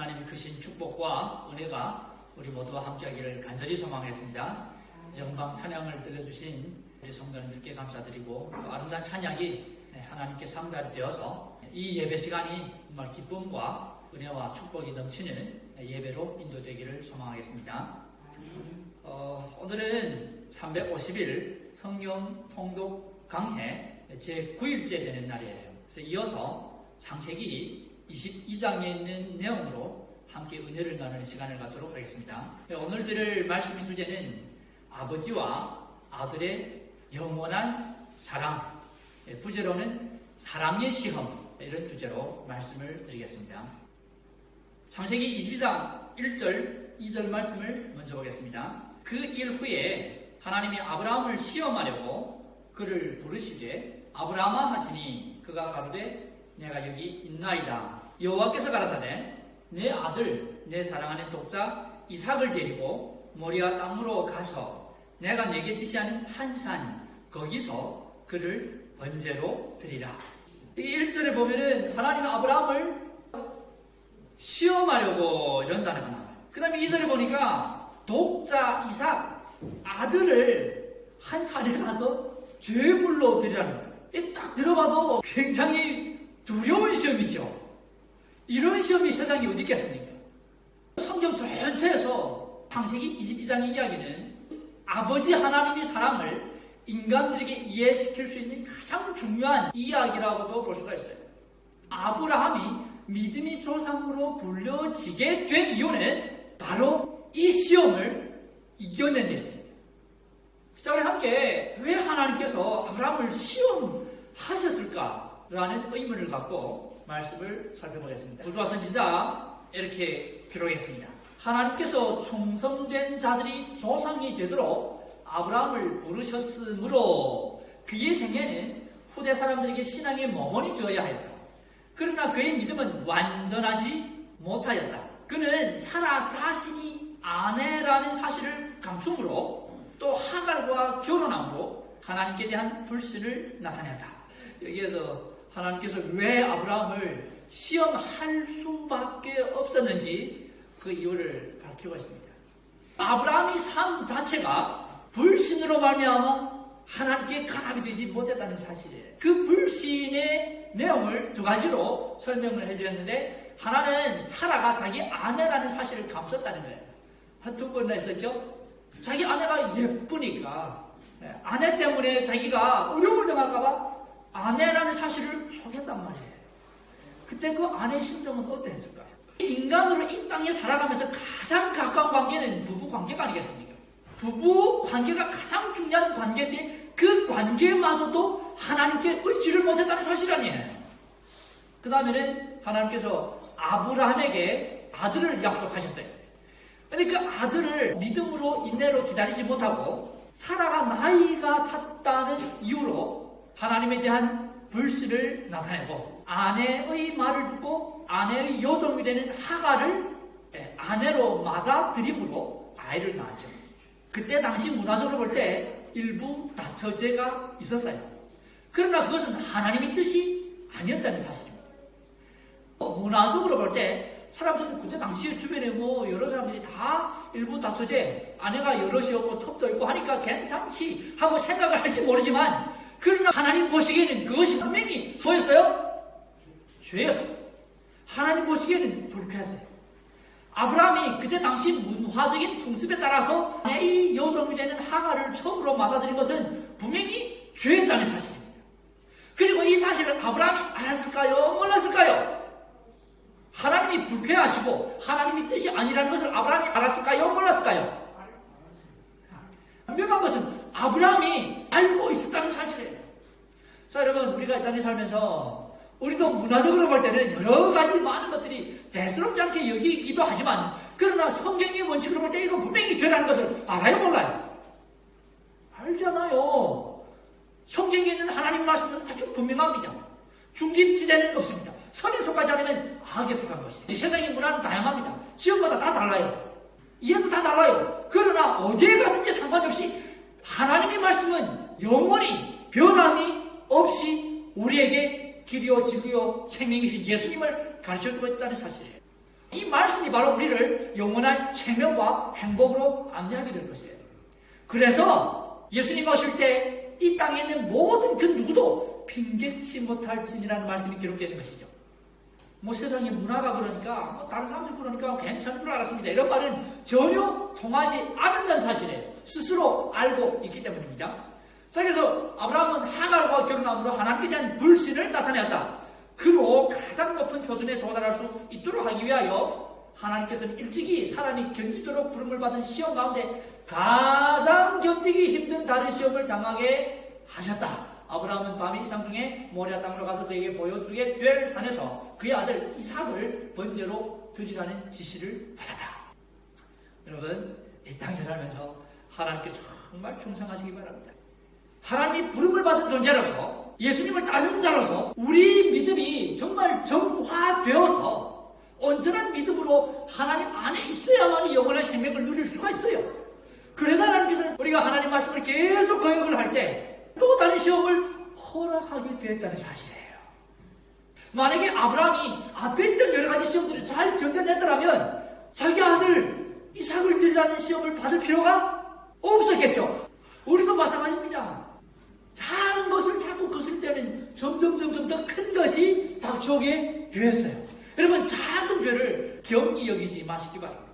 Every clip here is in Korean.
하나님의 크신 축복과 은혜가 우리 모두와 함께하기를 간절히 소망했습니다. 영광 찬양을 들려주신 우리 성도님들께 감사드리고 또 아름다운 찬양이 하나님께 상달이 되어서 이 예배 시간이 정말 기쁨과 은혜와 축복이 넘치는 예배로 인도되기를 소망하겠습니다. 오늘은 350일 성경 통독 강해 제9일째 되는 날이에요. 그래서 이어서 창세기 22장에 있는 내용으로 함께 은혜를 나누는 시간을 갖도록 하겠습니다. 오늘 들을 말씀의 주제는 아버지와 아들의 영원한 사랑, 부제로는 사랑의 시험, 이런 주제로 말씀을 드리겠습니다. 창세기 22장 1절, 2절 말씀을 먼저 보겠습니다. 그 일 후에 하나님이 아브라함을 시험하려고 그를 부르시되 아브라함아 하시니 그가 가로되 내가 여기 있나이다. 여호와께서 가라사대 내 아들 내 사랑하는 독자 이삭을 데리고 모리아 땅으로 가서 내가 내게 지시하는 한 산 거기서 그를 번제로 드리라. 이 1절에 보면은 하나님이 아브라함을 시험하려고 이런 단어가 나와요. 그 다음에 2절에 보니까 독자 이삭 아들을 한 산에 가서 제물로 드리라는 거예요. 이 딱 들어봐도 굉장히 두려운 시험이죠. 이런 시험이 세상에 어디 있겠습니까? 성경 전체에서 창세기 22장의 이야기는 아버지 하나님의 사랑을 인간들에게 이해시킬 수 있는 가장 중요한 이야기라고도 볼 수가 있어요. 아브라함이 믿음의 조상으로 불려지게 된 이유는 바로 이 시험을 이겨낸 데입니다. 자, 우리 함께 왜 하나님께서 아브라함을 시험하셨을까라는 의문을 갖고 말씀을 살펴보겠습니다. 구주와 선지자 이렇게 기록했습니다. 하나님께서 충성된 자들이 조상이 되도록 아브라함을 부르셨으므로 그의 생애는 후대 사람들에게 신앙의 모범이 되어야 하였다. 그러나 그의 믿음은 완전하지 못하였다. 그는 사라 자신이 아내라는 사실을 감춤으로 또 하갈과 결혼함으로 하나님께 대한 불신을 나타냈다. 여기에서 하나님께서 왜 아브라함을 시험할 수밖에 없었는지 그 이유를 밝히고 있습니다. 아브라함의 삶 자체가 불신으로 말미암아 하나님께 간합이 되지 못했다는 사실이에요. 그 불신의 내용을 두 가지로 설명을 해주셨는데, 하나는 사라가 자기 아내라는 사실을 감췄다는 거예요. 한 두 번이나 있었죠. 자기 아내가 예쁘니까 아내 때문에 자기가 어려움을 당할까봐 아내라는 사실을 속였단 말이에요. 그때 그 아내 심정은 어땠을까요? 인간으로 이 땅에 살아가면서 가장 가까운 관계는 부부 관계가 아니겠습니까? 부부 관계가 가장 중요한 관계인데 그 관계마저도 하나님께 의지를 못했다는 사실 아니에요. 그 다음에는 하나님께서 아브라함에게 아들을 약속하셨어요. 그런데 그 아들을 믿음으로 인내로 기다리지 못하고 사라가 나이가 찼다는 이유로 하나님에 대한 불신을 나타내고 아내의 말을 듣고 아내의 여종이 되는 하갈을 아내로 맞아들임으로 아이를 낳았죠. 그때 당시 문화적으로 볼 때 일부 다처제가 있었어요. 그러나 그것은 하나님의 뜻이 아니었다는 사실입니다. 문화적으로 볼 때 사람들은 그때 당시에 주변에 여러 사람들이 다 일부 다처제, 아내가 여럿이었고 첩도 있고 하니까 괜찮지 하고 생각을 할지 모르지만, 그러나 하나님 보시기에는 그것이 분명히 뭐였어요? 죄였어요. 하나님 보시기에는 불쾌했어요. 아브라함이 그때 당시 문화적인 풍습에 따라서 아내의 여종이 되는 하갈을 처음으로 맞아들인 것은 분명히 죄였다는 사실입니다. 그리고 이 사실을 아브라함이 알았을까요? 몰랐을까요? 하나님이 불쾌하시고 하나님의 뜻이 아니라는 것을 아브라함이 알았을까요? 몰랐을까요? 분명한 것은 아브라함이 알고 있었다는 사실이에요. 자, 여러분, 우리가 이 땅에 살면서 우리도 문화적으로 볼 때는 여러 가지 많은 것들이 대수롭지 않게 여기기도 하지만, 그러나 성경의 원칙으로 볼 때 이거 분명히 죄라는 것을 알아요, 몰라요? 알잖아요. 성경에 있는 하나님 말씀은 아주 분명합니다. 중립지대는 없습니다. 선에 속하지 않으면 악에 속한 것이. 세상의 문화는 다양합니다. 지역마다 다 달라요. 이해도 다 달라요. 그러나 어디에 가든지 상관없이 하나님의 말씀은 영원히 변함이 없이 우리에게 길이요 지구요 생명이신 예수님을 가르쳐주고 있다는 사실이에요. 이 말씀이 바로 우리를 영원한 생명과 행복으로 안내하게 될 것이에요. 그래서 예수님 오실 때 이 땅에 있는 모든 그 누구도 핑계치 못할지니라는 말씀이 기록되어 있는 것이죠. 뭐 세상의 문화가 그러니까 뭐 다른 사람들 그러니까 괜찮은 줄 알았습니다. 이런 말은 전혀 통하지 않는다는 사실이에요. 스스로 알고 있기 때문입니다. 자, 그래서 아브라함은 하갈과 결혼함으로 하나님께 대한 불신을 나타내었다. 그로 가장 높은 표준에 도달할 수 있도록 하기 위하여 하나님께서는 일찍이 사람이 견디도록 부름을 받은 시험 가운데 가장 견디기 힘든 다른 시험을 당하게 하셨다. 아브라함은 밤의 이상 중에 모리아 땅으로 가서 그에게 보여주게 될 산에서 그의 아들 이삭을 번제로 드리라는 지시를 받았다. 여러분, 이 땅에 살면서 하나님께 정말 충성하시기 바랍니다. 하나님이 부름을 받은 존재로서 예수님을 따르는 자로서 우리 믿음이 정말 정화되어서 온전한 믿음으로 하나님 안에 있어야만 영원한 생명을 누릴 수가 있어요. 그래서 하나님께서는 우리가 하나님 말씀을 계속 거역을 할 때 또 다른 시험을 허락하게 되었다는 사실이에요. 만약에 아브라함이 앞에 있던 여러 가지 시험들을 잘 견뎌냈더라면 자기 아들 이삭을 드리라는 시험을 받을 필요가 없었겠죠. 우리도 마찬가지입니다. 작은 것을 자꾸 거슬 때는 점점 더 큰 것이 닥쳐오게 되었어요. 여러분, 작은 죄를 경히 여기지 마시기 바랍니다.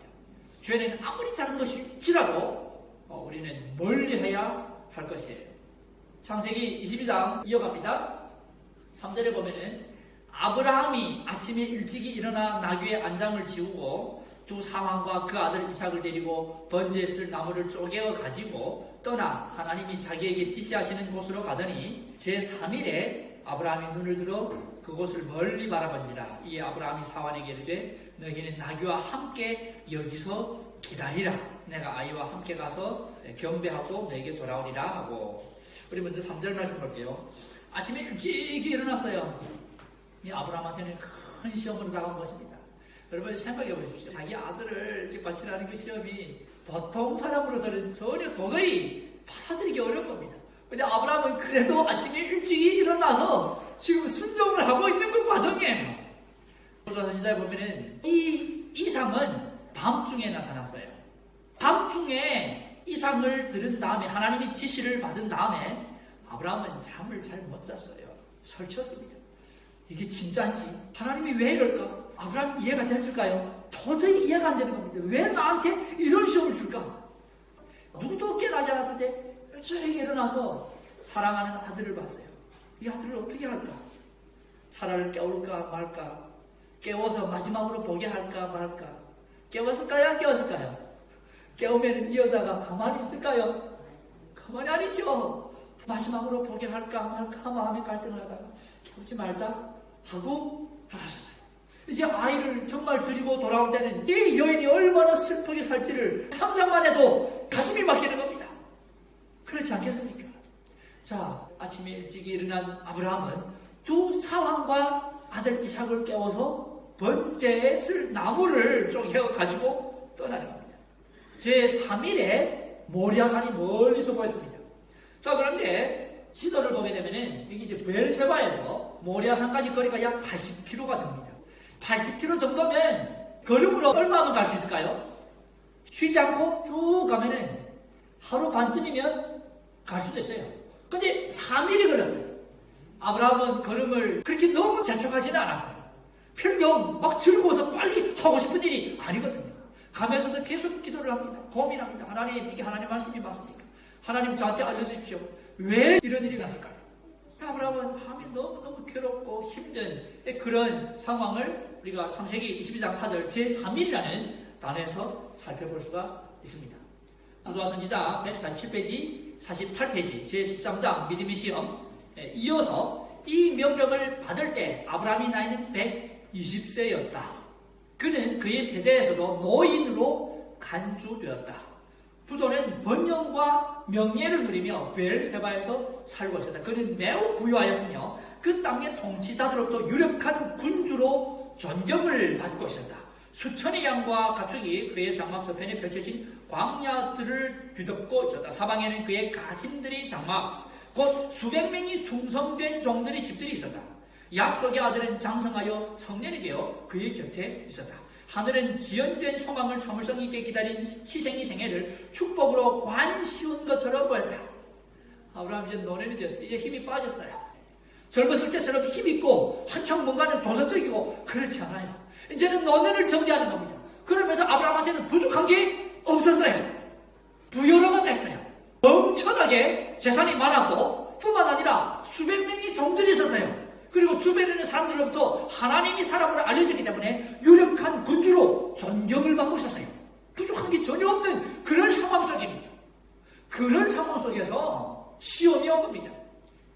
죄는 아무리 작은 것일지라도 우리는 멀리해야 할 것이에요. 창세기 22장 이어갑니다. 3절에 보면은 아브라함이 아침에 일찍이 일어나 나귀의 안장을 지우고 두 사환과 그 아들 이삭을 데리고 번제에 쓸 나무를 쪼개어 가지고 떠나 하나님이 자기에게 지시하시는 곳으로 가더니 제3일에 아브라함이 눈을 들어 그곳을 멀리 바라본지라. 이에 아브라함이 사환에게 이르되 너희는 나귀와 함께 여기서 기다리라. 내가 아이와 함께 가서 경배하고 너에게 돌아오리라 하고. 우리 먼저 3절 말씀 볼게요. 아침에 일찍 일어났어요. 이 아브라함한테는 큰 시험으로 다가온 것입니다. 여러분 생각해 보십시오. 자기 아들을 이렇게 바치라는 그 시험이 보통 사람으로서는 전혀 도저히 받아들이기 어려운 겁니다. 근데 아브라함은 그래도 아침에 일찍이 일어나서 지금 순종을 하고 있는 그 과정이에요. 조사선지자에 보면은 이 이삭은 밤중에 나타났어요. 밤중에 이삭을 들은 다음에 하나님이 지시를 받은 다음에 아브라함은 잠을 잘 못 잤어요. 설쳤습니다. 이게 진짜인지 하나님이 왜 이럴까? 아브라함이 이해가 됐을까요? 도저히 이해가 안 되는 겁니다. 왜 나한테 이런 시험을 줄까? 누구도 깨어나지 않았을 때 일찍 일어나서 사랑하는 아들을 봤어요. 이 아들을 어떻게 할까? 사라를 깨울까 말까? 깨워서 마지막으로 보게 할까 말까? 깨웠을까요? 안 깨웠을까요? 깨우면 이 여자가 가만히 있을까요? 가만히 아니죠. 마지막으로 보게 할까 말까 마음이 갈등을 하다가 깨우지 말자 하고 돌아섰어요. 이제 아이를 정말 드리고 돌아올 때는 이 여인이 얼마나 슬프게 살지를 상상만 해도 가슴이 막히는 겁니다. 그렇지 않겠습니까? 자, 아침에 일찍 일어난 아브라함은 두 사환과 아들 이삭을 깨워서 번제에 쓸 나무를 쪼개어 가지고 떠나는 겁니다. 제3일에 모리아산이 멀리서 보였습니다. 자, 그런데 지도를 보게 되면은 여기 이제 베엘세바에서 모리아산까지 거리가 약 80km가 됩니다. 80km 정도면 걸음으로 얼마만 갈 수 있을까요? 쉬지 않고 쭉 가면은 하루 반쯤이면 갈 수도 있어요. 근데 3일이 걸렸어요. 아브라함은 걸음을 그렇게 너무 재촉하지는 않았어요. 필경 막 즐거워서 빨리 하고 싶은 일이 아니거든요. 가면서도 계속 기도를 합니다. 고민합니다. 하나님, 이게 하나님 말씀이 맞습니까? 하나님 저한테 알려주십시오. 왜 이런 일이 났을까요? 아브라함은 마음이 너무너무 괴롭고 힘든 그런 상황을 우리가 창세기 22장 4절 제3일이라는 단어에서 살펴볼 수가 있습니다. 구조화 선지자 147페이지, 48페이지, 제13장 믿음의 시험 이어서 이 명령을 받을 때 아브라함이 나이는 120세였다. 그는 그의 세대에서도 노인으로 간주되었다. 부조는 번영과 명예를 누리며 베엘세바에서 살고 있었다. 그는 매우 부유하였으며 그 땅의 통치자들로부터 유력한 군주로 존경을 받고 있었다. 수천의 양과 가축이 그의 장막 저편에 펼쳐진 광야들을 뒤덮고 있었다. 사방에는 그의 가신들이 장막, 곧 수백 명이 충성된 종들의 집들이 있었다. 약속의 아들은 장성하여 성년이 되어 그의 곁에 있었다. 하늘은 지연된 소망을 참을성 있게 기다린 희생의 생애를 축복으로 관씌운 것처럼 보였다. 아브라함 이제 노년이 됐어요. 이제 힘이 빠졌어요. 젊었을 때처럼 힘있고 한창 뭔가는 도전적이고 그렇지 않아요. 이제는 노년을 정리하는 겁니다. 그러면서 아브라함한테는 부족한 게 없었어요. 부여로가 됐어요. 엄청나게 재산이 많았고 뿐만 아니라 수백 명의 종들이 있었어요. 그리고 주변에 있는 사람들로부터 하나님이 사람으로 알려졌기 때문에 유력한 군주로 존경을 받고 있었어요. 부족한 게 전혀 없는 그런 상황 속입니다. 그런 상황 속에서 시험이 온 겁니다.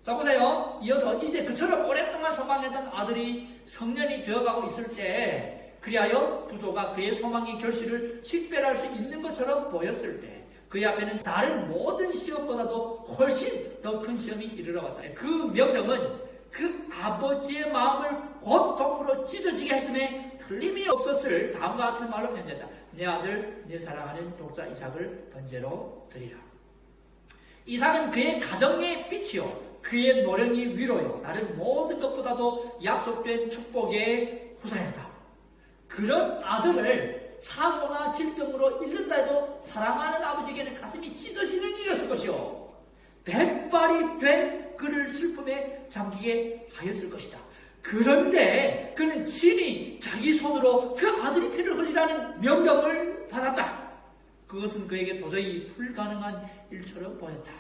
자 보세요. 이어서 이제 그처럼 오랫동안 소망했던 아들이 성년이 되어가고 있을 때 그리하여 부조가 그의 소망의 결실을 식별할 수 있는 것처럼 보였을 때 그의 앞에는 다른 모든 시험보다도 훨씬 더 큰 시험이 이르러 왔다. 그 명령은 그 아버지의 마음을 고통으로 찢어지게 했음에 틀림이 없었을 다음과 같은 말로 변했다. 내 아들, 내 사랑하는 독자 이삭을 번제로 드리라. 이삭은 그의 가정의 빛이요 그의 노령이 위로요 다른 모든 것보다도 약속된 축복의 후사였다. 그런 아들을 사고나 질병으로 잃는다 해도 사랑하는 아버지에게는 가슴이 찢어지는 일이었을 것이요 백발이 된 그를 슬픔에 잠기게 하였을 것이다. 그런데 그는 친히 자기 손으로 그 아들이 피를 흘리라는 명령을 받았다. 그것은 그에게 도저히 불가능한 일처럼 보였다.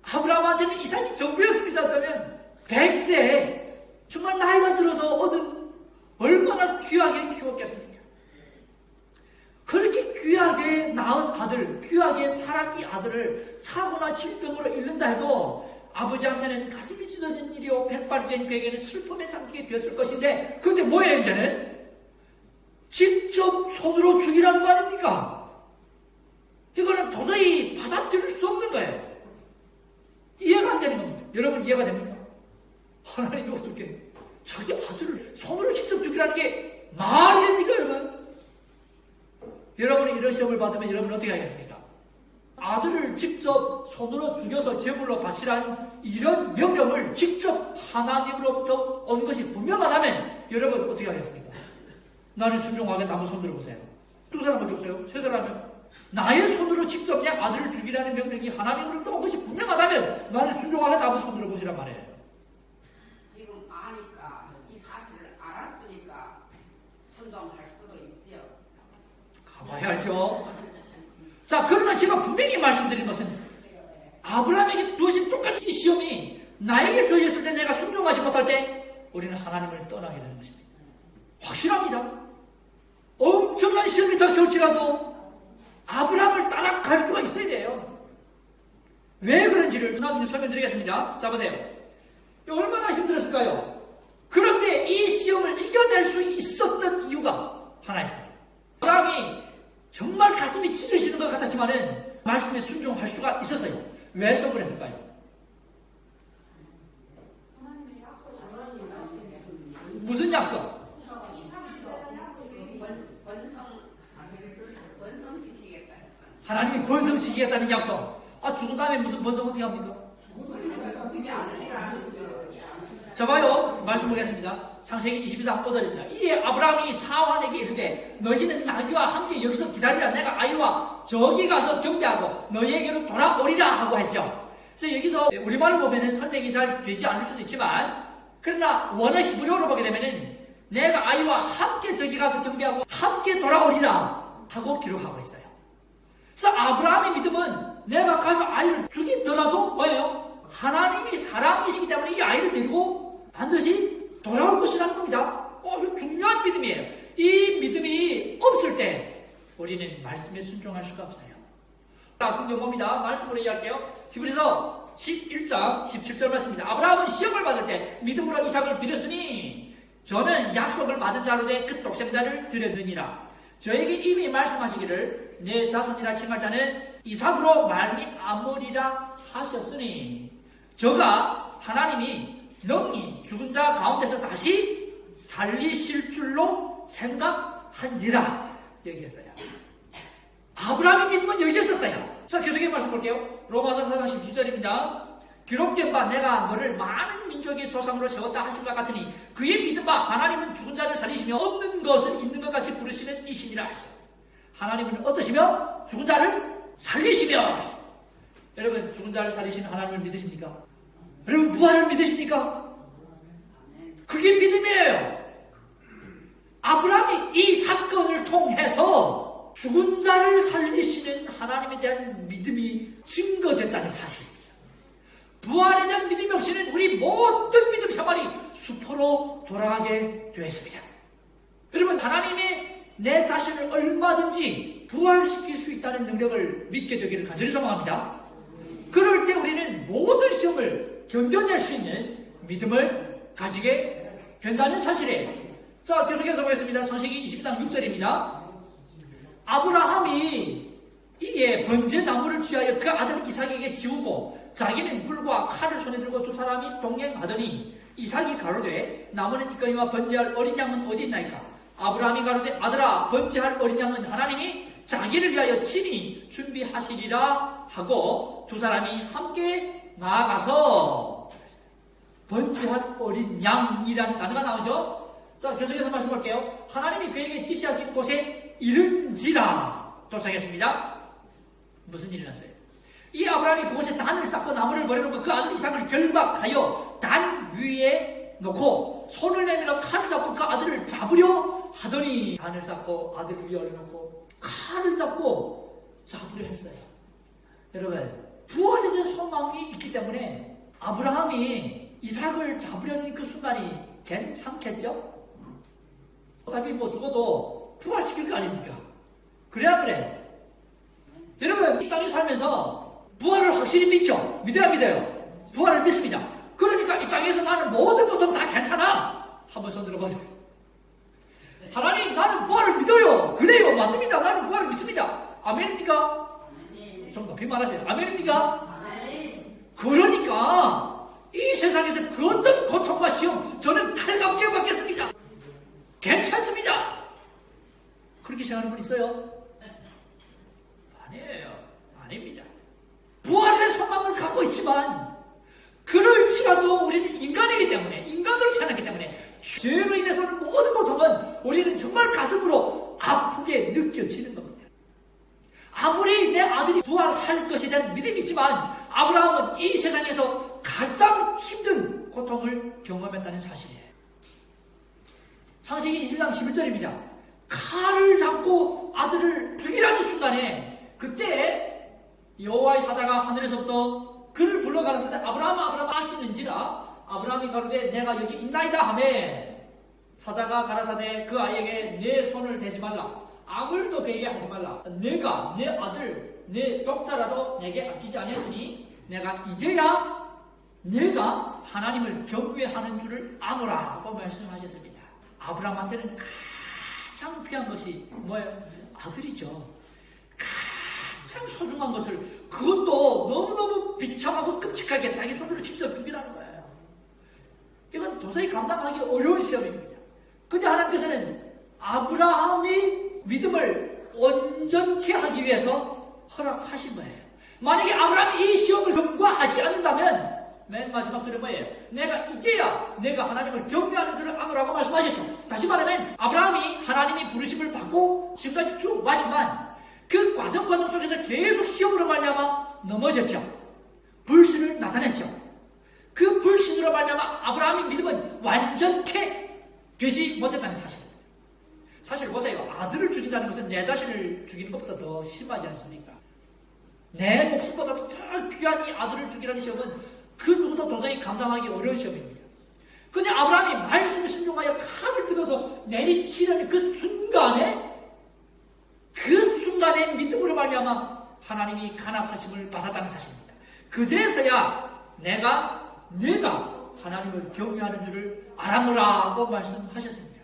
아브라함한테는 이삭이 전부였습니다. 저는 100세 정말 나이가 들어서 얻은 얼마나 귀하게 키웠겠습니까? 그렇게 귀하게 낳은 아들, 귀하게 자란 이 아들을 사고나 질병으로 잃는다 해도 아버지한테는 가슴이 찢어진 일이요 백발이 된 그에게는 슬픔에 잠기게 되었을 것인데 그런데 뭐예요 이제는? 직접 손으로 죽이라는 거 아닙니까? 이거는 도저히 받아들일 수 없는 거예요. 이해가 안 되는 겁니다. 여러분 이해가 됩니까? 하나님이 어떻게 자기 아들을 손으로 직접 죽이라는 게 말이 됩니까 여러분? 여러분이 이런 시험을 받으면 여러분은 어떻게 하겠습니까? 아들을 직접 손으로 죽여서 제물로 바치라는 이런 명령을 직접 하나님으로부터 온 것이 분명하다면 여러분 어떻게 하겠습니까? 나는 순종하겠다. 한번 손 들어보세요. 두 사람밖에 없어요? 세 사람은? 나의 손으로 직접 내 아들을 죽이라는 명령이 하나님으로부터 온 것이 분명하다면 나는 순종하겠다. 한번 손 들어보시란 말이에요. 지금 아니까 이 사실을 알았으니까 순종할 수도 있지요. 가봐야 알죠. 자, 그러나 제가 분명히 말씀드린 것은 아브라함에게 주어진 똑같이 이 시험이 나에게 주어졌을 때 내가 순종하지 못할 때 우리는 하나님을 떠나게 되는 것입니다. 확실합니다. 엄청난 시험이 닥쳐올지라도 아브라함을 따라갈 수가 있어야 돼요. 왜 그런지를 나중에 설명드리겠습니다. 자, 보세요. 얼마나 힘들었을까요? 그런데 이 시험을 이겨낼 수 있었던 이유가 하나 있어요. 아브라함이 정말 가슴이 찢어지는 것 같았지만은 말씀에 순종할 수가 있었어요. 왜 선을 했을까요? 무슨 약속? 번성시키겠다. 하나님이 번성시키겠다는 약속. 죽은 다음에 무슨 번성 어떻게 합니까? 자 봐요. 말씀 보겠습니다. 창세기 22장 5절입니다. 이에 아브라함이 사환에게 이르되 너희는 나귀와 함께 여기서 기다리라. 내가 아이와 저기 가서 경배하고 너희에게로 돌아오리라 하고 했죠. 그래서 여기서 우리말로 보면은 설명이 잘 되지 않을 수도 있지만 그러나 원어 히브리어로 보게 되면은 내가 아이와 함께 저기 가서 경배하고 함께 돌아오리라 하고 기록하고 있어요. 그래서 아브라함의 믿음은 내가 가서 아이를 죽이더라도 뭐예요? 하나님이 사랑이시기 때문에 이 아이를 데리고 반드시 돌아올 것이라는 겁니다. 아주 중요한 믿음이에요. 이 믿음이 없을 때 우리는 말씀에 순종할 수가 없어요. 성경 봅니다. 말씀으로 이해할게요. 히브리서 11장 17절 말씀입니다. 아브라함은 시험을 받을 때 믿음으로 이삭을 드렸으니 저는 약속을 받은 자로 돼 그 독생자를 드렸느니라. 저에게 이미 말씀하시기를 내 자손이라 칭할 자는 이삭으로 말미암으리라 하셨으니 저가 하나님이 능히 죽은 자 가운데서 다시 살리실 줄로 생각한지라 얘기했어요. 아브라함의 믿음은 여기 있었어요. 자, 계속해 말씀 볼게요. 로마서 4장 12절입니다. 기록된 바 내가 너를 많은 민족의 조상으로 세웠다 하신 것 같으니 그의 믿음 바 하나님은 죽은 자를 살리시며 없는 것을 있는 것 같이 부르시는 이신이라 하셨어요. 하나님은 어떠시며 죽은 자를 살리시며 하셨어요. 여러분 죽은 자를 살리시는 하나님을 믿으십니까? 여러분 부활을 믿으십니까? 그게 믿음이에요. 아브라함이 이 사건을 통해서 죽은 자를 살리시는 하나님에 대한 믿음이 증거됐다는 사실입니다. 부활에 대한 믿음이 없이는 우리 모든 믿음 생활이 수포로 돌아가게 되었습니다. 여러분 하나님이 내 자신을 얼마든지 부활시킬 수 있다는 능력을 믿게 되기를 간절히 소망합니다. 그럴 때 우리는 모든 시험을 견뎌낼 수 있는 믿음을 가지게 된다는 사실이에요. 자, 계속해서 보겠습니다. 창세기 23장 6절입니다. 아브라함이 이에 번제 나무를 취하여 그 아들 이삭에게 지우고 자기는 불과 칼을 손에 들고 두 사람이 동행하더니 이삭이 가로되 나무는 이거니와 번제할 어린 양은 어디 있나이까? 아브라함이 가로되 아들아 번제할 어린 양은 하나님이 자기를 위하여 친히 준비하시리라 하고 두 사람이 함께 나아가서 번제할 어린 양이라는 단어가 나오죠. 자, 계속해서 말씀 볼게요. 하나님이 그에게 지시하신 곳에 이른지라 도착했습니다. 무슨 일이 났어요? 이 아브라함이 그곳에 단을 쌓고 나무를 버려놓고 그 아들 이삭을 결박하여 단 위에 놓고 손을 내밀어 칼을 잡고 그 아들을 잡으려 하더니 단을 쌓고 아들을 위에 올려놓고 칼을 잡고 잡으려 했어요. 여러분 부활에 대한 소망이 있기 때문에 아브라함이 이삭을 잡으려는 그 순간이 괜찮겠죠? 어차피 뭐 죽어도 부활시킬 거 아닙니까? 그래야 그래. 여러분 이 땅에 살면서 부활을 확실히 믿죠? 믿어야 믿어요. 부활을 믿습니다. 그러니까 이 땅에서 나는 모든 고통 다 괜찮아. 한번 손 들어보세요. 하나님 나는 부활을 믿어요. 그래요. 맞습니다. 나는 부활을 믿습니다. 아멘입니까? 좀 높이 말하세요. 아멘입니까? 그러니까 이 세상에서 그 어떤 고통과 시험 저는 탈갑게 받겠습니다. 괜찮습니다. 그렇게 생각하는 분 있어요? 아니에요. 아닙니다. 부활에 대한 소망을 갖고 있지만 그럴지라도 우리는 인간이기 때문에 인간으로 태어났기 때문에 죄로 인해서 오는 모든 고통은 우리는 정말 가슴으로 아프게 느껴지는 겁니다. 아무리 내 아들이 부활할 것에 대한 믿음이 있지만 아브라함은 이 세상에서 가장 힘든 고통을 경험했다는 사실이에요. 창세기 20장 11절입니다. 칼을 잡고 아들을 죽이라는 순간에 그때 여호와의 사자가 하늘에서부터 그를 불러 가라사대 아브라함 아시는지라 아브라함이 가로되 내가 여기 있나이다 하매 사자가 가라사대 그 아이에게 내 손을 대지 말라 아물도 그에게 하지 말라 내가 내 아들 내 독자라도 내게 아끼지 아니했으니 내가 이제야 내가 하나님을 경외하는 줄을 아노라고 말씀하셨습니다. 아브라함한테는 가장 귀한 것이 뭐예요? 아들이죠. 가장 소중한 것을 그것도 너무너무 비참하고 끔찍하게 자기 손으로 직접 죽이라는 거예요. 이건 도저히 감당하기 어려운 시험입니다. 근데 하나님께서는 아브라함이 믿음을 온전케 하기 위해서 허락하신 거예요. 만약에 아브라함이 이 시험을 통과하지 않는다면 맨 마지막 글은 뭐예요? 내가 이제야 내가 하나님을 경외하는 줄을 아노라고 말씀하셨죠. 다시 말하면 아브라함이 하나님이 부르심을 받고 지금까지 쭉 왔지만 그 과정 속에서 계속 시험으로 말미암아 넘어졌죠. 불신을 나타냈죠. 그 불신으로 말미암아 아브라함의 믿음은 완전케 되지 못했다는 사실입니다. 사실 보세요. 아들을 죽인다는 것은 내 자신을 죽이는 것보다 더 심하지 않습니까? 내 목숨보다도 더 귀한 이 아들을 죽이라는 시험은 그 누구도 도저히 감당하기 어려운 시험입니다. 근데 아브라함이 말씀에 순종하여 칼을 들어서 내리치는 그 순간에 믿음으로 말미암아 하나님이 간합하심을 받았다는 사실입니다. 그제서야 내가 하나님을 경외하는 줄을 알아노라고 말씀하셨습니다.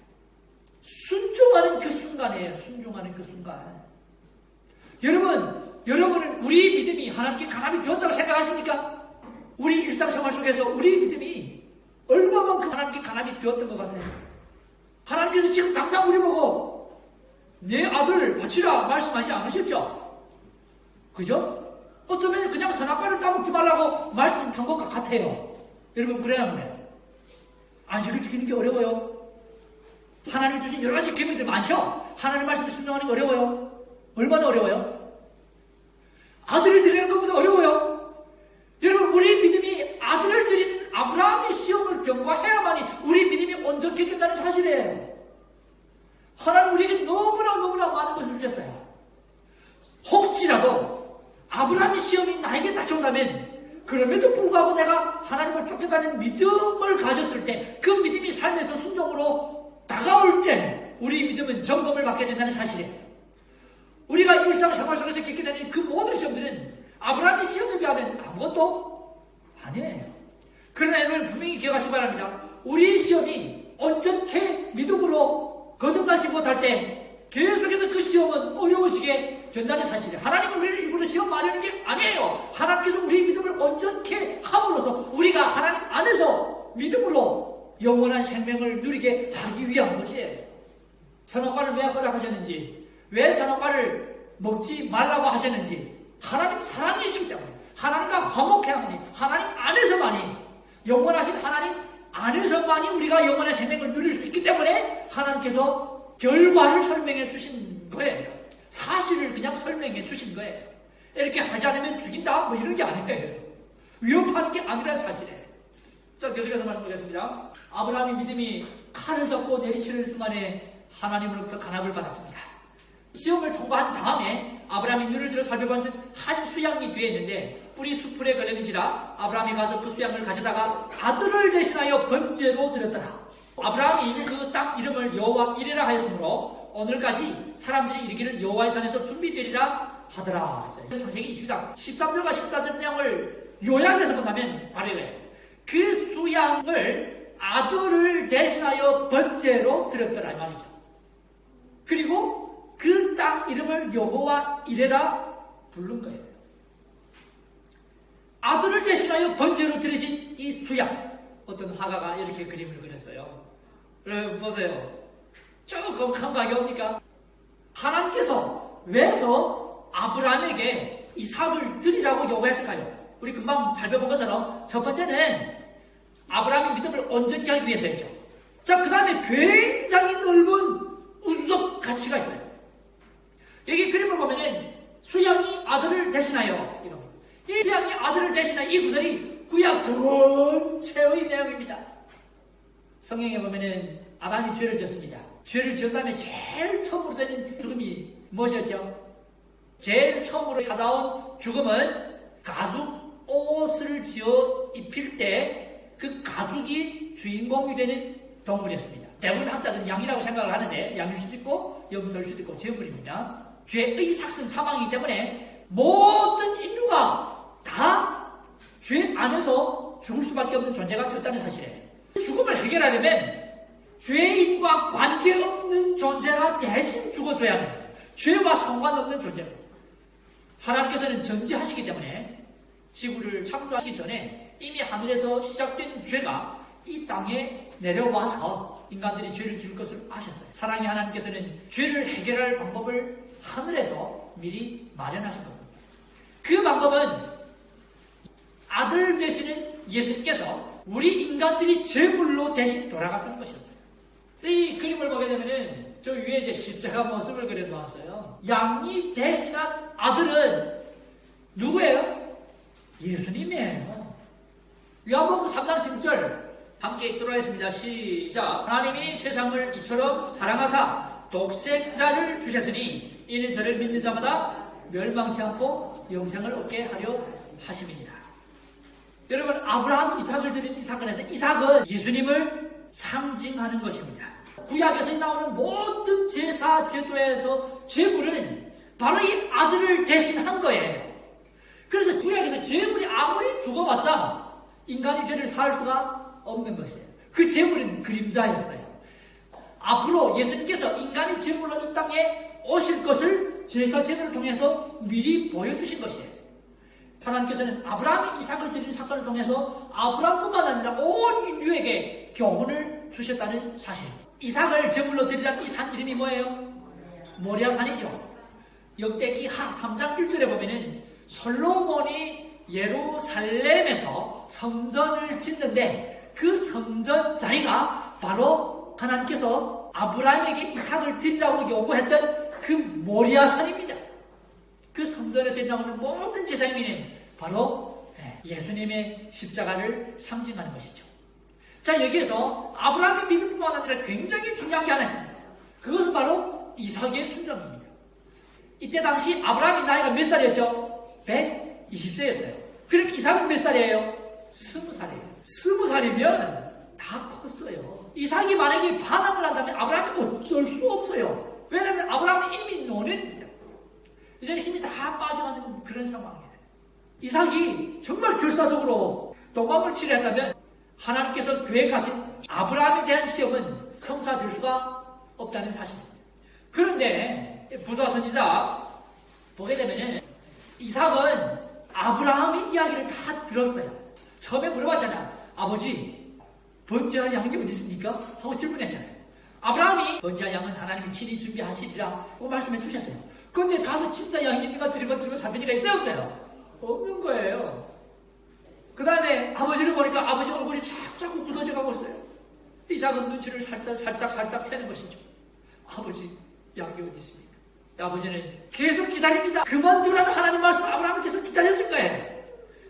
순종하는 그 순간이에요. 순종하는 그 순간. 여러분은 우리 믿음이 하나님께 간합이 되었다고 생각하십니까? 우리 일상생활 속에서 우리 믿음이 얼마만큼 하나님께 간합이 되었던 것 같아요. 하나님께서 지금 당장 우리 보고 내 아들 바치라 말씀하지 않으셨죠? 그죠? 어쩌면 그냥 선악과를 따먹지 말라고 말씀한 것과 같아요. 여러분, 그래야 하면 안식을 지키는 게 어려워요. 하나님 주신 여러 가지 계명들 많죠? 하나님 말씀에 순종하는 게 어려워요. 얼마나 어려워요? 아들을 드리는 것보다 어려워요. 여러분, 우리 믿음이 아들을 드리는 아브라함의 시험을 경과해야만이 우리 믿음이 온전히 된다는 사실이에요. 하나님 우리에게 너무나 많은 것을 주셨어요. 혹시라도 아브라함의 시험이 나에게 닥쳐온다면 그럼에도 불구하고 내가 하나님을 쫓겠다는 믿음을 가졌을 때 그 믿음이 삶에서 순종으로 다가올 때 우리 믿음은 점검을 받게 된다는 사실이에요. 우리가 일상생활 속에서 겪게 되는 그 모든 시험들은 아브라함의 시험에 비하면 아무것도 아니에요. 그러나 여러분 분명히 기억하시기 바랍니다. 우리의 시험이 온전케 믿음으로 거듭나지 못할 때 계속해서 그 시험은 어려워지게 된다는 사실이에요. 하나님은 우리를 일부러 시험 마련하는 게 아니에요. 하나님께서 우리의 믿음을 온전케 함으로써 우리가 하나님 안에서 믿음으로 영원한 생명을 누리게 하기 위한 것이에요. 선악과를 왜 허락하셨는지, 왜 선악과를 먹지 말라고 하셨는지, 하나님 사랑이시기 때문에, 하나님과 화목해야만이, 하나님 안에서만이, 영원하신 하나님 안에서만이 우리가 영원한 생명을 누릴 수 있기 때문에 하나님께서 결과를 설명해 주신 거예요. 사실을 그냥 설명해 주신 거예요. 이렇게 하지 않으면 죽인다 뭐 이런 게 아니에요. 위협하는 게 아니라 사실이에요. 자, 계속해서 말씀드리겠습니다. 아브라함의 믿음이 칼을 잡고 내리치는 순간에 하나님으로부터 간압을 받았습니다. 시험을 통과한 다음에 아브라함이 눈을 들어 살펴본 한 수양이 뒤에 있는데 뿔이 수풀에 걸렸는지라 아브라함이 가서 그 수양을 가져다가 아들을 대신하여 번제로 드렸더라. 아브라함이 그 땅 이름을 여호와 이레라 하였으므로 오늘까지 사람들이 이르기를 여호와의 산에서 준비되리라 하더라. 창세기 23장 13절과 14절 내용을 요약해서 본다면 바로 이거예요. 그 수양을 아들을 대신하여 번제로 드렸더라 이 말이죠. 그리고 그 땅 이름을 여호와 이레라 부른 거예요. 아들을 대신하여 번제로 드려진 이 수양. 어떤 화가가 이렇게 그림을 그렸어요. 여러분 보세요. 조금 감각이 옵니까? 하나님께서 왜서 아브라함에게 이삭을 드리라고 요구했을까요? 우리 금방 살펴본 것처럼 첫 번째는 아브라함의 믿음을 온전히 하기 위해서였죠. 자, 그 다음에 굉장히 넓은 우주적 가치가 있어요. 여기 그림을 보면은 수양이 아들을 대신하여 이겁니다. 이 수양이 아들을 대신하여 이 구절이 구약 전체의 내용입니다. 성경에 보면은 아담이 죄를 지었습니다. 죄를 지은 다음에 제일 처음으로 되는 죽음이 무엇이었죠? 제일 처음으로 찾아온 죽음은 가죽 옷을 지어 입힐 때 그 가죽이 주인공이 되는 동물이었습니다. 대부분 학자들은 양이라고 생각을 하는데 양일 수도 있고 염소일 수도 있고 제물입니다. 죄의 삭슨 사망이기 때문에 모든 인류가 다 죄 안에서 죽을 수밖에 없는 존재가 되었다는 사실이에요. 죽음을 해결하려면 죄인과 관계없는 존재가 대신 죽어줘야 합니다. 죄와 상관없는 존재로. 하나님께서는 정지하시기 때문에 지구를 창조하시기 전에 이미 하늘에서 시작된 죄가 이 땅에 내려와서 인간들이 죄를 지을 것을 아셨어요. 사랑의 하나님께서는 죄를 해결할 방법을 하늘에서 미리 마련하신 겁니다. 그 방법은 아들 되시는 예수님께서 우리 인간들이 제물로 대신 돌아가는 것이었어요. 이 그림을 보게 되면은 저 위에 이제 십자가 모습을 그려 놓았어요. 양이 대신한 아들은 누구예요? 예수님이에요. 요한복음 3장 10절 함께 읽도록 하겠습니다. 시작. 하나님이 세상을 이처럼 사랑하사 독생자를 주셨으니 이는 저를 믿는 자마다 멸망치 않고 영생을 얻게 하려 하심이니라. 여러분, 아브라함 이삭을 드린 이 사건에서 이삭은 예수님을 상징하는 것입니다. 구약에서 나오는 모든 제사 제도에서 제물은 바로 이 아들을 대신한 거예요. 그래서 구약에서 제물이 아무리 죽어봤자 인간이 죄를 사할 수가 없는 것이에요. 그 제물은 그림자였어요. 앞으로 예수님께서 인간이 제물로 이 땅에 오실 것을 제사 제도를 통해서 미리 보여주신 것이에요. 하나님께서는 아브라함이 이삭을 드린 사건을 통해서 아브라함뿐만 아니라 온 인류에게 교훈을 주셨다는 사실. 이삭을 제물로 드리라는 이 산 이름이 뭐예요? 모리아산이죠. 역대기 하 3장 1절에 보면은 솔로몬이 예루살렘에서 성전을 짓는데 그 성전 자리가 바로 하나님께서 아브라함에게 이삭을 드리라고 요구했던 그 모리아산입니다. 그 성전에서 나오는 모든 제사장미는 바로 예수님의 십자가를 상징하는 것이죠. 자, 여기에서 아브라함의 믿음뿐만 아니라 굉장히 중요한 게 하나 있습니다. 그것은 바로 이삭의 순종입니다. 이때 당시 아브라함이 나이가 몇 살이었죠? 120세였어요. 그럼 이삭은 몇 살이에요? 20살이에요. 20살이면 다 컸어요. 이삭이 만약에 반항을 한다면 아브라함이 어쩔 수 없어요. 왜냐하면 아브라함은 이미 노년입니다. 이제 힘이 다 빠져가는 그런 상황이에요. 이삭이 정말 결사적으로 도망을 치려 했다면 하나님께서 계획하신 아브라함에 대한 시험은 성사될 수가 없다는 사실입니다. 그런데 부도와 선지자 보게 되면 이삭은 아브라함의 이야기를 다 들었어요. 처음에 물어봤잖아요. 아버지, 번제할 양이 어디 있습니까? 하고 질문했잖아요. 아브라함이 번제할 양은 하나님이 친히 준비하시리라 고 말씀해 주셨어요. 그런데 가서 진짜 양이 있는가 드리면 사변이가 있어요, 없어요? 없는 거예요. 그 다음에 아버지를 보니까 아버지 얼굴이 자꾸 굳어져 가고 있어요. 이삭은 눈치를 살짝 채는 것이죠. 아버지, 양이 어디 있습니까? 아버지는 계속 기다립니다. 그만두라는 하나님 말씀 아브라함은 계속 기다렸을 거예요.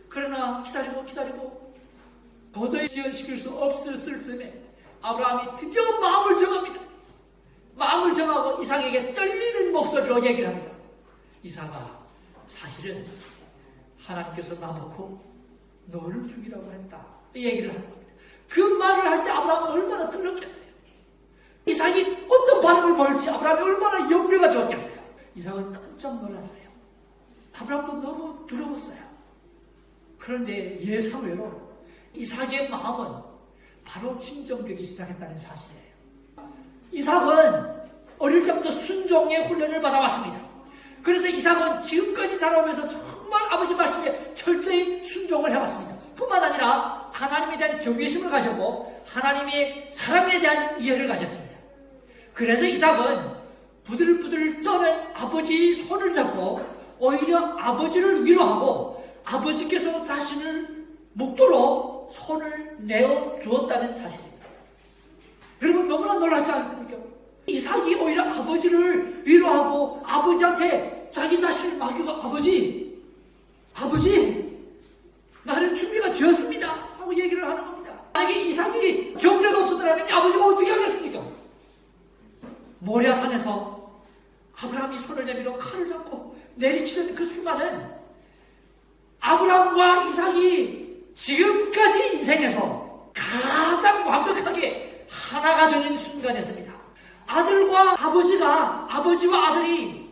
그러나 기다리고 도저히 지연시킬 수 없었을 즈음에 아브라함이 드디어 마음을 정합니다. 마음을 정하고 이삭에게 떨리는 목소리로 얘기를 합니다. 이삭아, 사실은 하나님께서 나놓고 너를 죽이라고 했다. 이 얘기를 하는 겁니다. 그 말을 할 때 아브라함은 얼마나 떨렸겠어요. 이삭이 어떤 반응을 보일지 아브라함이 얼마나 염려가 되었겠어요. 이삭은 깜짝 놀랐어요. 아브라함도 너무 두려웠어요. 그런데 예상외로 이삭의 마음은 바로 진정되기 시작했다는 사실이에요. 이삭은 어릴 때부터 순종의 훈련을 받아왔습니다. 그래서 이삭은 지금까지 자라오면서 정말 아버지 말씀에 철저히 순종을 해왔습니다. 뿐만 아니라 하나님에 대한 경외심을 가졌고 하나님의 사랑에 대한 이해를 가졌습니다. 그래서 이삭은 부들부들 떠는 아버지의 손을 잡고 오히려 아버지를 위로하고 아버지께서 자신을 묵도록 손을 내어 주었다는 사실입니다. 여러분 너무나 놀랍지 않습니까? 이삭이 오히려 아버지를 위로하고 아버지한테 자기 자신을 맡기고 아버지 나는 준비가 되었습니다 하고 얘기를 하는 겁니다. 만약에 이삭이 경례가 없었더라면 아버지가 어떻게 하겠습니까? 모리아산에서 아브라함이 손을 내밀어 칼을 잡고 내리치는 그 순간은 아브라함과 이삭이 지금까지 인생에서 가장 완벽하게 하나가 되는 순간이었습니다. 아버지와 아들이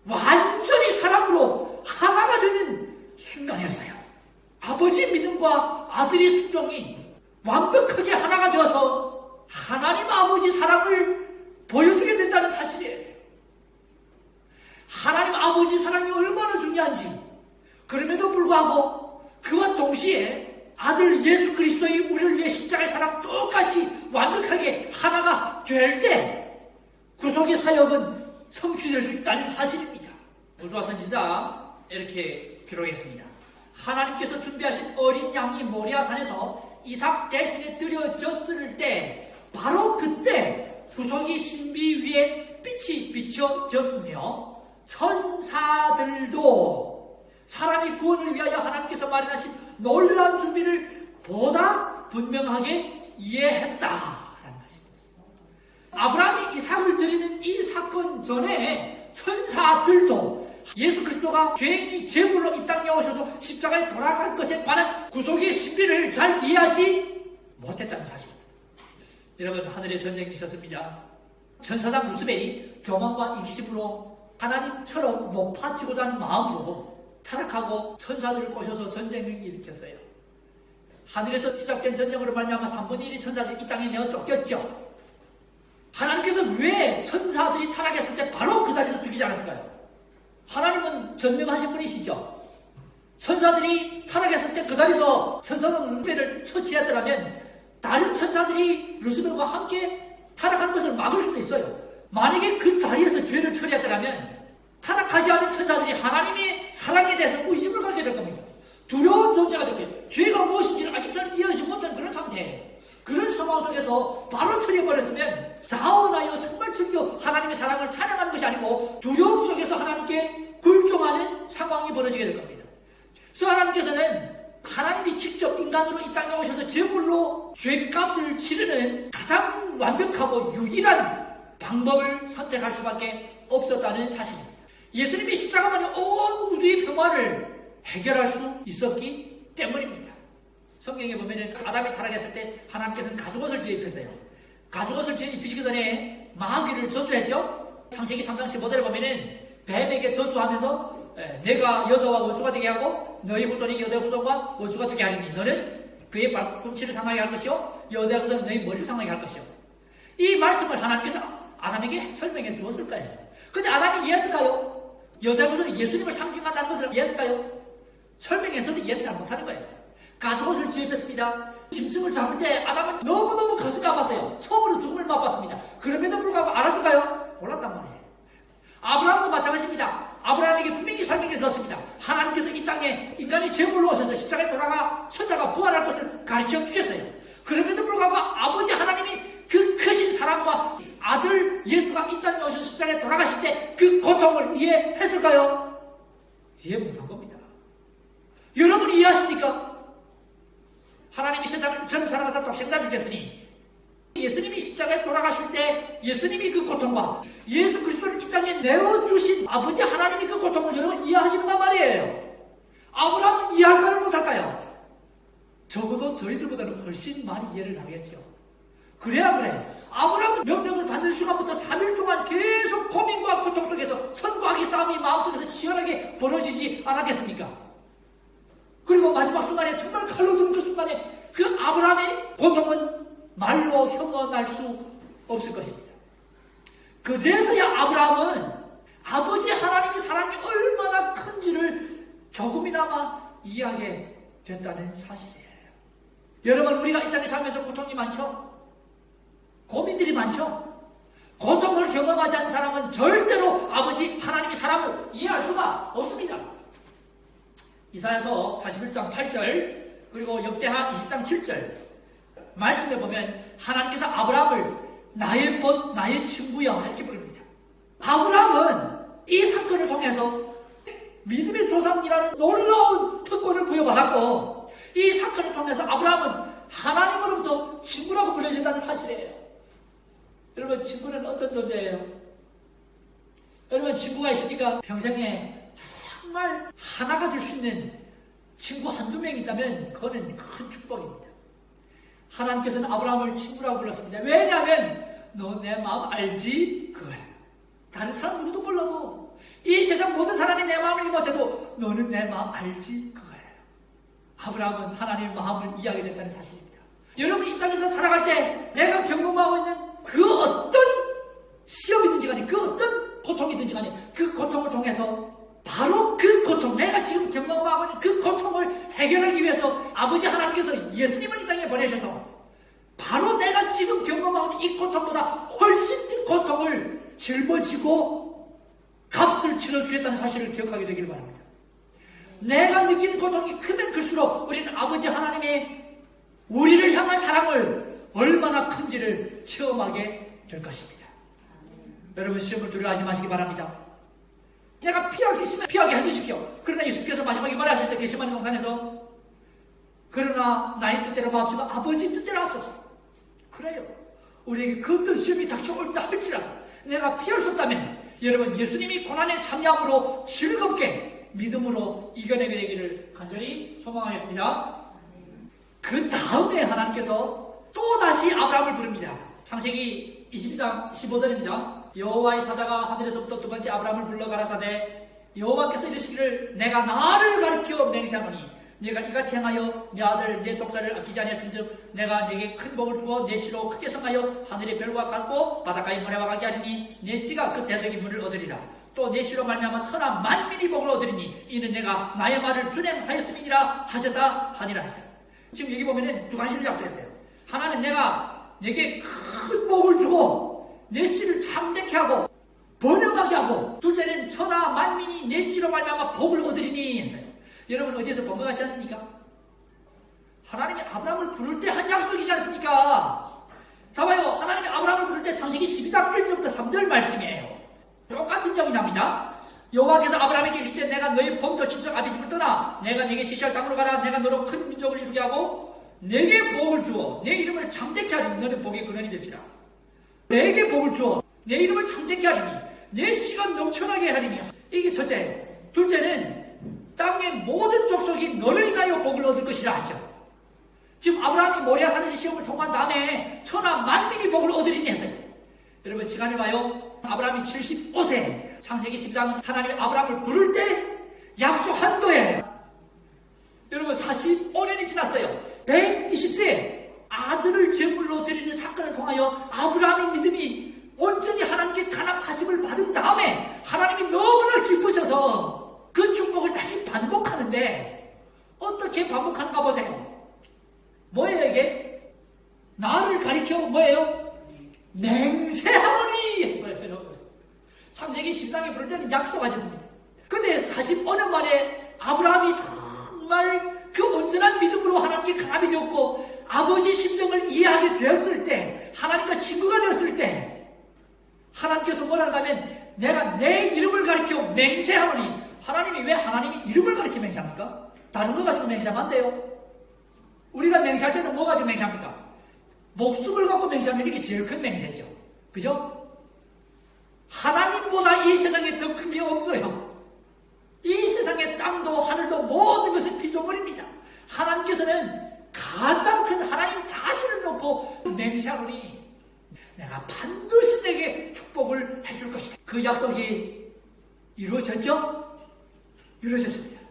완전히 사랑으로 하나가 되는 순간이었어요. 아버지 믿음과 아들의 순종이 완벽하게 하나가 되어서 하나님 아버지 사랑을 보여주게 된다는 사실이에요. 하나님 아버지 사랑이 얼마나 중요한지, 그럼에도 불구하고 그와 동시에 아들 예수 그리스도의 우리를 위해 십자가의 사랑 똑같이 완벽하게 하나가 될 때 구속의 사역은 성취될 수 있다는 사실입니다. 부도와 선지자 이렇게 기록했습니다. 하나님께서 준비하신 어린 양이 모리아산에서 이삭 대신에 드려졌을 때 바로 그때 구속의 신비 위에 빛이 비춰졌으며 천사들도 사람의 구원을 위하여 하나님께서 마련하신 놀라운 준비를 보다 분명하게 이해했다라는 것입니다. 아브라함이 이삭을 드리는 이 사건 전에 천사들도 예수 그리스도가 죄인이 제물로 이 땅에 오셔서 십자가에 돌아갈 것에 관한 구속의 신비를 잘 이해하지 못했다는 사실입니다. 여러분, 하늘에 전쟁이 있었습니다. 천사장 루스벨이 교만과 이기심으로 하나님처럼 높아지고자 하는 마음으로 타락하고 천사들을 꼬셔서 전쟁을 일으켰어요. 하늘에서 시작된 전쟁으로 말미암아 3분의 1의 천사들이 이 땅에 내어 쫓겼죠. 하나님께서 왜 천사들이 타락했을 때 바로 그 자리에서 죽이지 않았을까요? 하나님은 전능하신 분이시죠. 천사들이 타락했을 때 그 자리에서 천사장 루스벨을 처치했더라면 다른 천사들이 루스벨과 함께 타락하는 것을 막을 수도 있어요. 만약에 그 자리에서 죄를 처리했더라면 타락하지 않은 천사들이 하나님의 사랑에 대해서 의심을 갖게 될 겁니다. 두려운 존재가 될 거예요. 죄가 무엇인지를 아직 잘 이해하지 못하는 그런 상태예요. 그런 상황 속에서 바로 처리해버렸으면 자원하여 정말 즐겨 하나님의 사랑을 찬양하는 것이 아니고 두려움 속에서 하나님께 굴종하는 상황이 벌어지게 될 겁니다. 그래서 하나님께서는 하나님이 직접 인간으로 이 땅에 오셔서 제물로 죄값을 치르는 가장 완벽하고 유일한 방법을 선택할 수밖에 없었다는 사실입니다. 예수님이 십자가만이 온 우주의 평화를 해결할 수 있었기 때문입니다. 성경에 보면은 아담이 타락했을 때 하나님께서는 가죽옷을 지어 입혔어요. 가죽옷을 지어 입히시기 전에 마귀를 저주했죠. 창세기 3장 15절에 보면은 뱀에게 저주하면서 내가 여자와 원수가 되게 하고 너희 후손이 여자의 후손과 원수가 되게 하리니 너는 그의 발꿈치를 상하게 할 것이요 여자의 후손은 너희 머리를 상하게 할 것이요. 이 말씀을 하나님께서 아담에게 설명해 주었을 거예요. 근데 아담이 이해했을까요? 여자의 후손이 예수님을 상징한다는 것을 이해했을까요? 설명해서도 이해를 잘 못하는 거예요. 가죽옷을 지입했습니다. 짐승을 잡을 때 아담은 너무너무 가슴이 아팠어요. 처음으로 죽음을 맛봤습니다. 그럼에도 불구하고 알았을까요? 몰랐단 말이에요. 아브라함도 마찬가지입니다. 아브라함에게 분명히 설명해 주었습니다. 하나님께서 이 땅에 인간이 제물로 오셔서 십자가에 돌아가셨다가 부활할 것을 가르쳐 주셨어요. 그럼에도 불구하고 아버지 하나님이 그 크신 사랑과 아들 예수가 이 땅에 오셔서 십자가에 돌아가실 때 그 고통을 이해했을까요? 이해 못한 겁니다. 여러분 이해하십니까? 하나님이 세상을 저를 사랑하사 독생자를 주셨으니 예수님이 십자가에 돌아가실 때 예수님이 그 고통과 예수 그리스도를 이 땅에 내어주신 아버지 하나님이 그 고통을 여러분 이해하시는가 말이에요. 아브라함은 이해할까요 못할까요? 적어도 저희들보다는 훨씬 많이 이해를 하겠죠. 그래야 그래. 아브라함은 명령을 받는 순간부터 3일 동안 계속 고민과 고통 속에서 선과 악의 싸움이 마음속에서 치열하게 벌어지지 않았겠습니까? 그리고 마지막 순간에 정말 칼로 드는 그 순간에 그 아브라함의 고통은 말로 형언할 수 없을 것입니다. 그제서야 아브라함은 아버지 하나님의 사랑이 얼마나 큰지를 조금이나마 이해하게 됐다는 사실이에요. 여러분 우리가 이 땅에 살면서 고통이 많죠? 고민들이 많죠? 고통을 경험하지 않는 사람은 절대로 아버지 하나님의 사랑을 이해할 수가 없습니다. 이사야서 41장 8절 그리고 역대하 20장 7절 말씀에 보면 하나님께서 아브라함을 나의 벗 나의 친구야 이렇게 부릅니다. 아브라함은 이 사건을 통해서 믿음의 조상이라는 놀라운 특권을 부여받았고 이 사건을 통해서 아브라함은 하나님으로부터 친구라고 불려진다는 사실이에요. 여러분 친구는 어떤 존재예요? 여러분 친구가 있으니까 평생에 정말 하나가 될 수 있는 친구 한두 명 있다면 그거는 큰 축복입니다. 하나님께서는 아브라함을 친구라고 불렀습니다. 왜냐하면 너 내 마음 알지? 그거야. 다른 사람 누구도 몰라도 이 세상 모든 사람이 내 마음을 이해 못해도 너는 내 마음 알지? 그거야. 아브라함은 하나님의 마음을 이해하게 됐다는 사실입니다. 여러분 이 땅에서 살아갈 때 내가 경험하고 있는 그 어떤 시험이든지 간에 그 어떤 고통이든지 간에 그 고통을 통해서 바로 그 고통, 내가 지금 경험하고 있는 그 고통을 해결하기 위해서 아버지 하나님께서 예수님을 이 땅에 보내셔서 바로 내가 지금 경험하고 있는 이 고통보다 훨씬 큰 고통을 짊어지고 값을 치러주셨다는 사실을 기억하게 되기를 바랍니다. 내가 느끼는 고통이 크면 클수록 우리는 아버지 하나님의 우리를 향한 사랑을 얼마나 큰지를 체험하게 될 것입니다. 여러분 시험을 두려워하지 마시기 바랍니다. 내가 피할 수 있으면 피하게 해주십시오. 그러나 예수께서 마지막에 뭐라 하셨어요? 겟세마네 동산에서 그러나 나의 뜻대로 마치고 아버지 뜻대로 하소서. 그래요. 우리에게 그 어떤 시험이 닥쳐올다 할지라도 내가 피할 수 없다면 여러분 예수님이 고난에 참여함으로 즐겁게 믿음으로 이겨내게 되기를 간절히 소망하겠습니다. 그 다음에 하나님께서 또다시 아브라함을 부릅니다. 창세기 22장 15절입니다. 여호와의 사자가 하늘에서부터 두 번째 아브라함을 불러 가라사대 여호와께서 이르시기를 내가 나를 가르쳐 맹세하노니 네가 이같이 행하여 내 아들 내 독자를 아끼지 아니했은즉 내가 네게 큰 복을 주어 내 씨로 크게 성하여 하늘의 별과 같고 바닷가의 모래와 같게 하리니 내 씨가 그 대적의 문을 얻으리라. 또 내 씨로 말미암아 천하 만민이 복을 얻으리니 이는 내가 나의 말을 준행하였음이니라 하셨다 하니라 하세요. 지금 여기 보면은 두 가지를 약속했어요. 하나는 내가 네게 큰 복을 주고 내 씨를 참되게 하고 번영하게 하고, 둘째는 천하 만민이 내 씨로 말미암아 복을 얻으리니 했어요. 여러분 어디에서 본 것 같지 않습니까? 하나님이 아브라함을 부를 때 한 약속이지 않습니까? 자 봐요. 하나님이 아브라함을 부를 때 창세기 12장 1절부터 3절 말씀이에요. 똑같은 적이 납니다. 여호와께서 아브라함에게 이르시되 내가 너희 본토 친척 아비 집을 떠나 내가 네게 지시할 땅으로 가라. 내가 너로 큰 민족을 이루게 하고 내게 복을 주어 내 이름을 참되게 하리니 너는 복의 근원이 될지라. 내게 복을 주어 내 이름을 참되게 하리니 내 씨가 넘쳐나게 하리니. 이게 첫째예요. 둘째는 땅의 모든 족속이 너를 인하여 복을 얻을 것이라 하죠. 지금 아브라함이 모리아산에서 시험을 통과한 다음에 천하 만민이 복을 얻으리니 했어요. 여러분 시간을 봐요. 아브라함이 75세, 창세기 13은 하나님이 아브라함을 부를 때 약속한 거예요. 여러분 45년이 지났어요. 120세 아들을 제물로 드리는 사건을 통하여 아브라함의 믿음이 온전히 하나님께 간합하심을 받은 다음에 하나님이 너무나 기쁘셔서 그 축복을 다시 반복하는데 어떻게 반복하는가 보세요. 뭐예요 이게? 나를 가리켜 뭐예요? 맹세하노니 했어요. 여러분 창세기 13에 부를 때는 약속하셨습니다. 근데 45년 만에 아브라함이 정말 그 온전한 믿음으로 하나님께 강압이 되었고 아버지 심정을 이해하게 되었을 때 하나님과 친구가 되었을 때 하나님께서 뭐라는가 하면 내가 내 이름을 가리켜 맹세하노니. 하나님이 왜 하나님이 이름을 가리켜 맹세합니까? 다른 거 가지고 맹세하면 안 돼요. 우리가 맹세할 때는 뭐 가지고 맹세합니까? 목숨을 갖고 맹세하면 이게 제일 큰 맹세죠. 그죠? 하나님보다 이 세상에 더 큰 게 없어요. 이 세상의 땅도 하늘도 모든 것은 피조물입니다. 하나님께서는 가장 큰 하나님 자신을 놓고 맹세하노니 내가 반드시 내게 축복을 해줄 것이다. 그 약속이 이루어졌죠? 이루어졌습니다.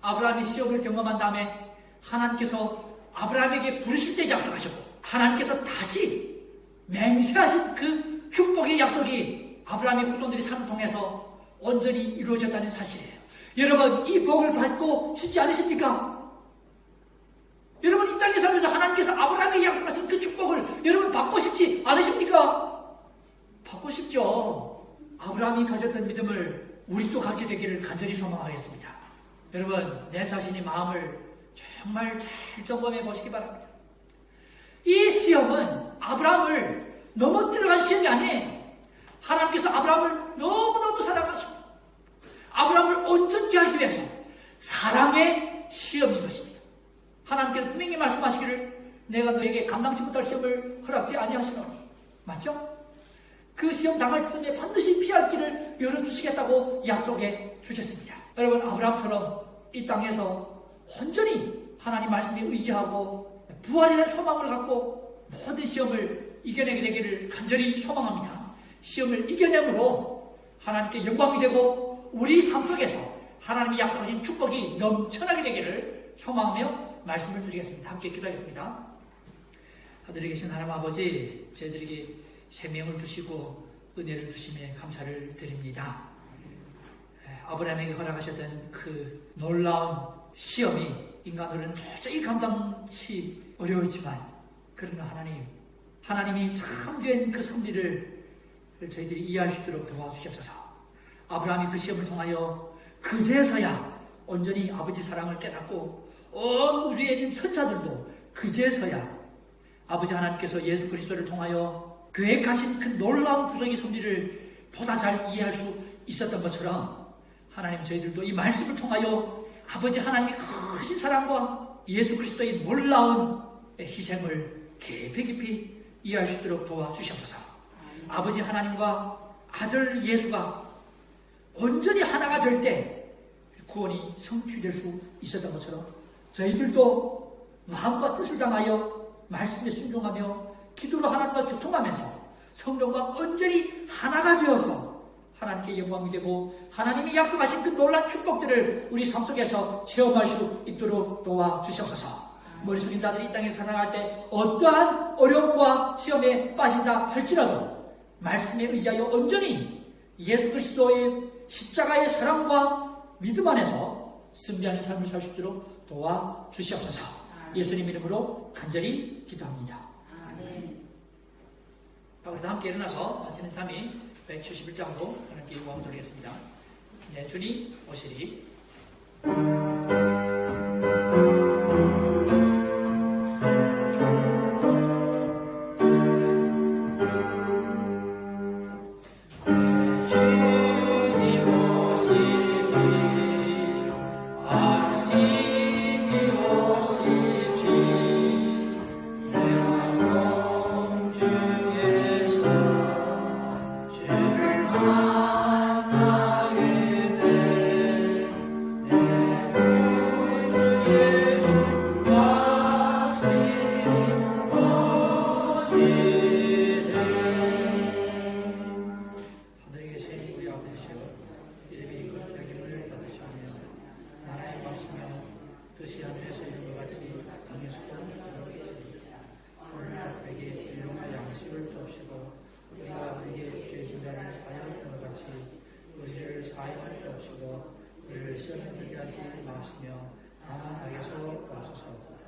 아브라함이 시험을 경험한 다음에 하나님께서 아브라함에게 부르실 때 약속하셨고 하나님께서 다시 맹세하신 그 축복의 약속이 아브라함의 후손들의 삶을 통해서 온전히 이루어졌다는 사실이에요. 여러분 이 복을 받고 싶지 않으십니까? 여러분 이 땅에 살면서 하나님께서 아브라함에게 약속하신 그 축복을 여러분 받고 싶지 않으십니까? 받고 싶죠. 아브라함이 가졌던 믿음을 우리도 갖게 되기를 간절히 소망하겠습니다. 여러분 내 자신의 마음을 정말 잘 점검해 보시기 바랍니다. 이 시험은 아브라함을 넘어뜨려간 시험이 아니에요. 하나님께서 아브라함을 너무너무 사랑하시고 아브라함을 온전케 하기 위해서 사랑의 시험인 것입니다. 하나님께서 분명히 말씀하시기를 내가 너에게 감당치 못할 시험을 허락지 아니하시노니. 맞죠? 그 시험 당할 쯤에 반드시 피할 길을 열어주시겠다고 약속해 주셨습니다. 여러분 아브라함처럼 이 땅에서 온전히 하나님 말씀에 의지하고 부활이라는 소망을 갖고 모든 시험을 이겨내게 되기를 간절히 소망합니다. 시험을 이겨내므로 하나님께 영광이 되고 우리 삶 속에서 하나님이 약속하신 축복이 넘쳐나게 되기를 소망하며 말씀을 드리겠습니다. 함께 기도하겠습니다. 하늘에 계신 하나님 아버지, 저희들에게 생명을 주시고 은혜를 주시며 감사를 드립니다. 아브라함에게 허락하셨던 그 놀라운 시험이 인간으로는 도저히 감당치 어려웠지만 그러나 하나님이 참된 그 섭리를 저희들이 이해할 수 있도록 도와주시옵소서. 아브라함이 그 시험을 통하여 그제서야 온전히 아버지 사랑을 깨닫고 온 우리에 있는 천사들도 그제서야 아버지 하나님께서 예수 그리스도를 통하여 계획하신 그 놀라운 구속의 섭리를 보다 잘 이해할 수 있었던 것처럼 하나님 저희들도 이 말씀을 통하여 아버지 하나님의 크신 사랑과 예수 그리스도의 놀라운 희생을 깊이 이해할 수 있도록 도와주시옵소서. 아버지 하나님과 아들 예수가 온전히 하나가 될 때 구원이 성취될 수 있었던 것처럼 저희들도 마음과 뜻을 당하여 말씀에 순종하며 기도로 하나님과 교통하면서 성령과 온전히 하나가 되어서 하나님께 영광이 되고 하나님이 약속하신 그 놀라운 축복들을 우리 삶 속에서 체험할 수 있도록 도와주시옵소서. 머리 숙인 자들이 이 땅에 살아갈 때 어떠한 어려움과 시험에 빠진다 할지라도 말씀에 의지하여 온전히 예수 그리스도의 십자가의 사랑과 믿음 안에서 승리하는 삶을 살 수 있도록 도와주시옵소서. 예수님 이름으로 간절히 기도합니다. 아멘. 우리 다 함께 일어나서 마치는 잠이 171장으로 하나님께 영광 돌리겠습니다. 네, 주님 오시리. 뜻이 하늘에서 이룬 것 같이 땅에서도 이루어지게 하시옵소서. 오늘 우리에게 일용할 양식을 주옵시고 우리가 우리에게 죄진 자를 사하여 준 것 같이 우리 죄를 사하여 주옵시고 우리를 시험에 들게 하지 마시며 다만 악에서 구하소서.